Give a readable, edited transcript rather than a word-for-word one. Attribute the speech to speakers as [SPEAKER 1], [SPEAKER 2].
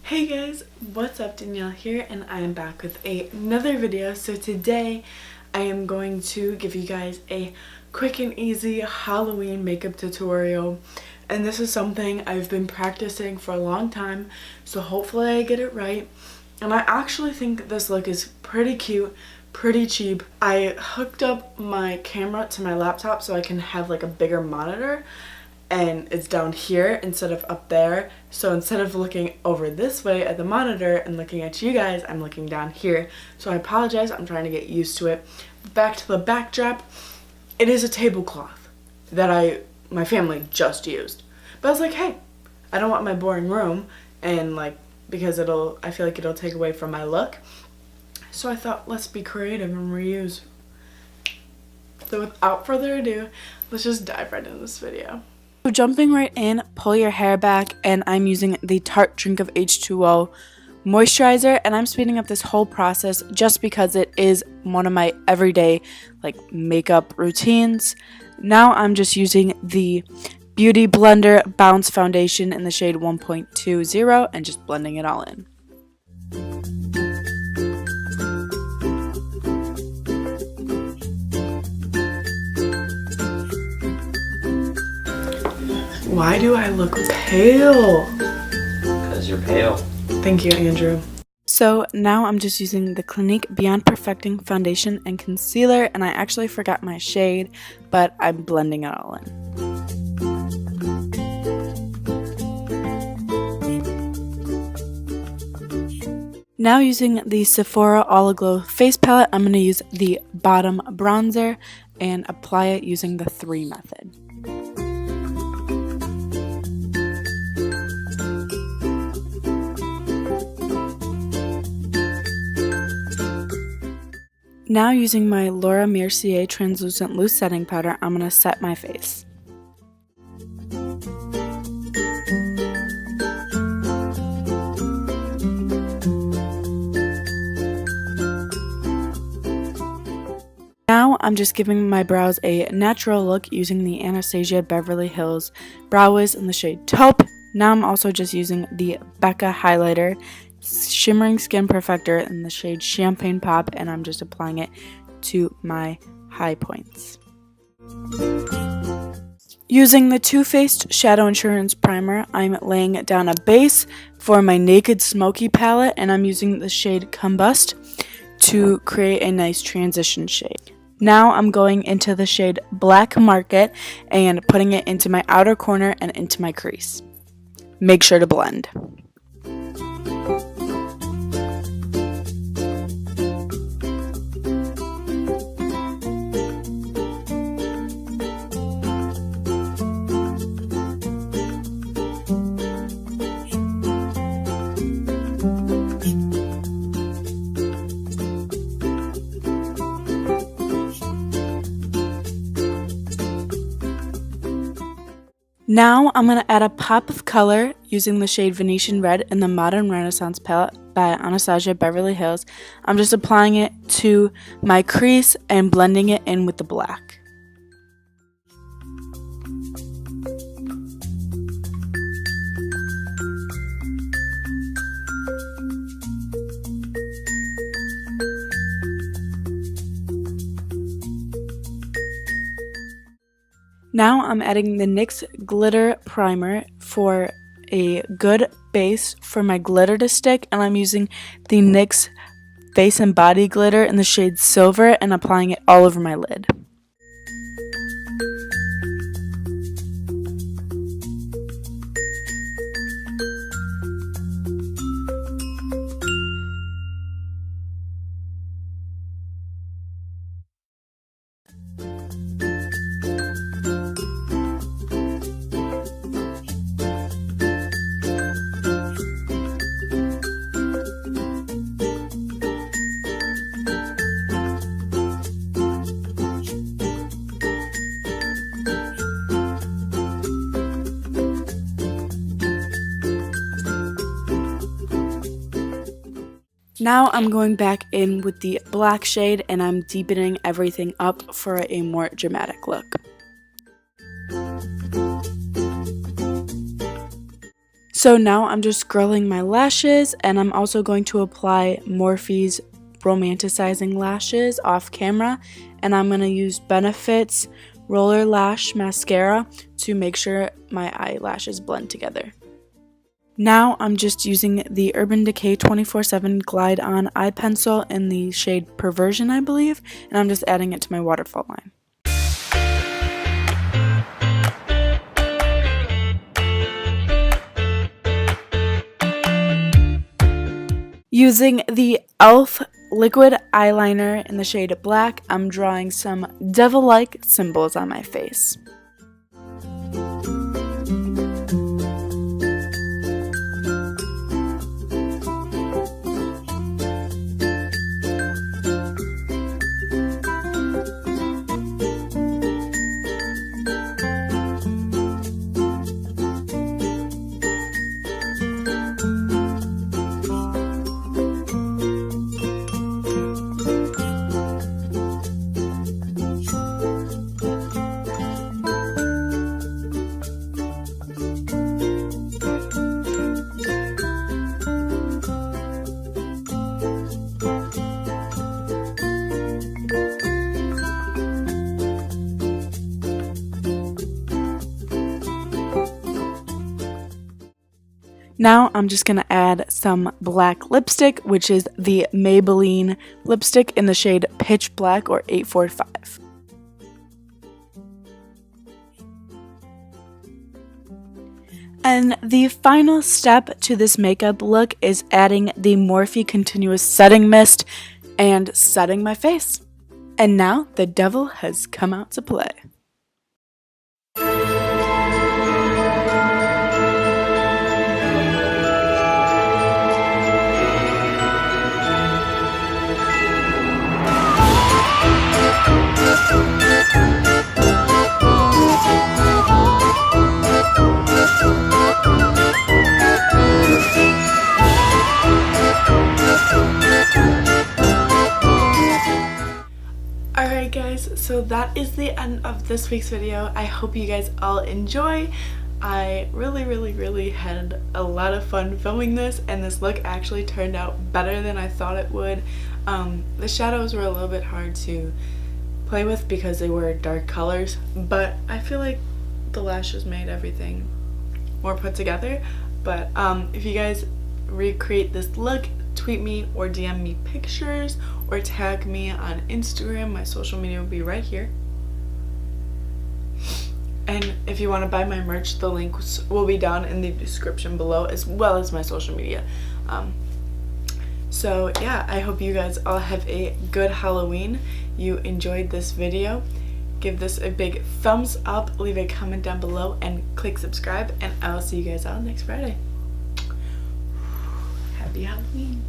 [SPEAKER 1] Hey guys, what's up? Danielle here, and I am back with another video. So today I am going to give you guys a quick and easy Halloween makeup tutorial, and this is something I've been practicing for a long time, so hopefully I get it right. And I actually think this look is pretty cute, pretty cheap. I hooked up my camera to my laptop so I can have like a bigger monitor, and it's down here instead of up there. So instead of looking over this way at the monitor and looking at you guys, I'm looking down here. So I apologize, I'm trying to get used to it. Back to the backdrop. It is a tablecloth that my family just used. But I was like, hey, I don't want my boring room, and because I feel like it'll take away from my look. So I thought, let's be creative and reuse. So without further ado, let's just dive right into this video. So jumping right in, pull your hair back, and I'm using the Tarte Drink of H2O moisturizer, and I'm speeding up this whole process just because it is one of my everyday makeup routines. Now I'm just using the Beauty Blender Bounce Foundation in the shade 1.20 and just blending it all in. Why do I look pale?
[SPEAKER 2] Because you're pale.
[SPEAKER 1] Thank you, Andrew. So now I'm just using the Clinique Beyond Perfecting Foundation and Concealer, and I actually forgot my shade, but I'm blending it all in. Now using the Sephora All Aglow face palette, I'm going to use the bottom bronzer and apply it using the 3 method. Now using my Laura Mercier Translucent Loose Setting Powder, I'm going to set my face. Now I'm just giving my brows a natural look using the Anastasia Beverly Hills Brow Wiz in the shade Taupe. Now I'm also just using the Becca highlighter Shimmering Skin Perfector in the shade Champagne Pop, and I'm just applying it to my high points. Using the Too Faced Shadow Insurance Primer, I'm laying down a base for my Naked Smoky palette, and I'm using the shade Combust to create a nice transition shade. Now I'm going into the shade Black Market and putting it into my outer corner and into my crease. Make sure to blend. Now I'm going to add a pop of color using the shade Venetian Red in the Modern Renaissance palette by Anastasia Beverly Hills. I'm just applying it to my crease and blending it in with the black. Now I'm adding the NYX Glitter Primer for a good base for my glitter to stick, and I'm using the NYX Face and Body Glitter in the shade Silver and applying it all over my lid. Now I'm going back in with the black shade and I'm deepening everything up for a more dramatic look. So now I'm just curling my lashes, and I'm also going to apply Morphe's Romanticizing Lashes off camera, and I'm going to use Benefit's Roller Lash Mascara to make sure my eyelashes blend together. Now I'm just using the Urban Decay 24/7 Glide On Eye Pencil in the shade Perversion, I believe, and I'm just adding it to my waterfall line. Using the e.l.f. liquid eyeliner in the shade Black, I'm drawing some devil-like symbols on my face. Now I'm just going to add some black lipstick, which is the Maybelline lipstick in the shade Pitch Black or 845. And the final step to this makeup look is adding the Morphe Continuous Setting Mist and setting my face. And now the devil has come out to play. Alright guys, so that is the end of this week's video. I hope you guys all enjoy. I really had a lot of fun filming this, and this look actually turned out better than I thought it would. The shadows were a little bit hard to play with because they were dark colors, but I feel like the lashes made everything more put together. But if you guys recreate this look, tweet me or DM me pictures or tag me on Instagram. My social media will be right here. And if you want to buy my merch, the links will be down in the description below, as well as my social media. So yeah, I hope you guys all have a good Halloween. You enjoyed this video. Give this a big thumbs up, leave a comment down below, and click subscribe, and I will see you guys all next Friday. Happy Halloween.